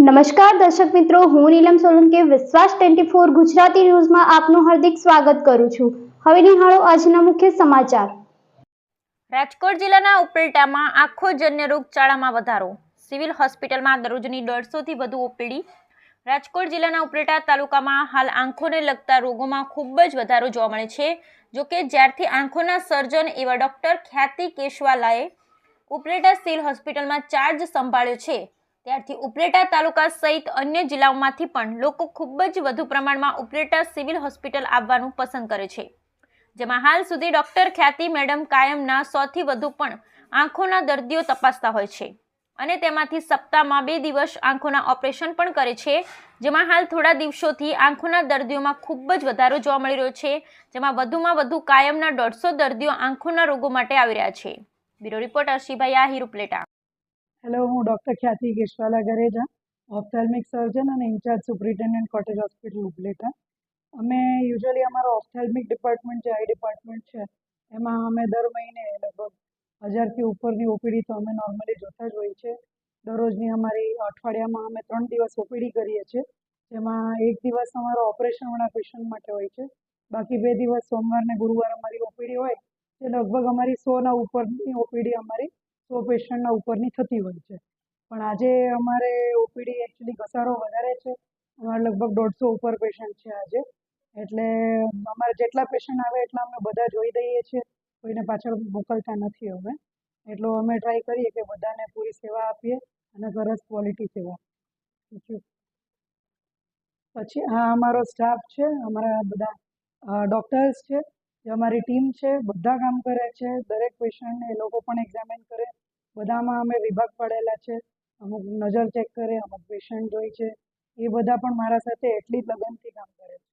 નમસ્કાર દર્શક મિત્રો, હું નીલમ સોલંકી વિશ્વાસ 24 ગુજરાતી ન્યૂઝમાં આપનું હાર્દિક સ્વાગત કરું છું। હવે નિહાળો આજના મુખ્ય સમાચાર। રાજકોટ જિલ્લાના ઉપલેટામાં આંખોજન્ય રોગચાળામાં વધારો। સિવિલ હોસ્પિટલમાં દરરોજની 150 થી વધુ ઓપીડી। રાજકોટ જિલ્લાના ઉપલેટા તાલુકામાં હાલ આંખોને લગતા રોગોમાં ખૂબ જ વધારો જોવા મળે છે। જો કે જ્યારથી આંખોના સર્જન એવા ડોક્ટર ખ્યાતિ કેશવાલાએ ઉપલેટા સિવિલ હોસ્પિટલમાં ચાર્જ સંભાળ્યો છે, ત્યારથી ઉપલેટા તાલુકા સહિત અન્ય જિલ્લાઓમાંથી પણ લોકો ખૂબ જ વધુ પ્રમાણમાં ઉપલેટા સિવિલ હોસ્પિટલ આવવાનું પસંદ કરે છે, જેમાં હાલ સુધી ડોક્ટર ખ્યાતિ મેડમ કાયમના 100 થી વધુ પણ આંખોના દર્દીઓ તપાસતા હોય છે અને તેમાંથી સપ્તાહમાં 2 દિવસ આંખોના ઓપરેશન પણ કરે છે, જેમાં હાલ થોડા દિવસોથી આંખોના દર્દીઓમાં ખૂબ જ વધારો જોવા મળી રહ્યો છે, જેમાં વધુમાં વધુ કાયમના 150 દર્દીઓ આંખોના રોગો માટે આવી રહ્યા છે। બ્યુરો રિપોર્ટ અર્શીભાઈ આહિર, ઉપલેટા। હેલો, હું doctor Khyati Keshwala Gareja, ophthalmic surgeon અને incharge superintendent cottage hospital Upleta. અમે યુઝ્યુઅલી અમારો ઓપ્થેલ્મિક ડિપાર્ટમેન્ટ જે આઈ ડિપાર્ટમેન્ટ છે એમાં અમે દર મહિને લગભગ 1000થી ઉપરની ઓપીડી તો અમે નોર્મલી જોતા જ હોઈએ છીએ। દરરોજની અમારી અઠવાડિયામાં અમે 3 દિવસ ઓપીડી કરીએ છીએ, જેમાં એક દિવસ અમારો ઓપરેશનવાળા પેશન્ટ માટે હોય છે, બાકી 2 દિવસ સોમવાર ને ગુરુવાર અમારી ઓપીડી હોય, જે લગભગ અમારી 100ના ઉપરની ઓપીડી અમારી 100 પેશન્ટના ઉપરની થતી હોય છે। પણ આજે અમારે ઓપીડી એકચ્યુઅલી ઘસારો વધારે છે, અમારે લગભગ 150 ઉપર પેશન્ટ છે આજે, એટલે અમારે જેટલા પેશન્ટ આવે એટલા અમે બધા જોઈ દઈએ છીએ, કોઈને પાછળ મોકલતા નથી અમે। એટલો અમે ટ્રાય કરીએ કે બધાને પૂરી સેવા આપીએ અને સરસ ક્વોલિટી સેવા। પછી આ અમારો સ્ટાફ છે, અમારા બધા ડૉક્ટર્સ છે, જે અમારી ટીમ છે, બધા કામ કરે છે, દરેક પેશન્ટને એ લોકો પણ એક્ઝામિન કરે, બધામાં અમે વિભાગ પાડેલા છે, અમુક નજર ચેક કરે, અમુક પેશન્ટ જોઈ છે, એ બધા પણ મારા સાથે એટલી જ લગનથી કામ કરે છે।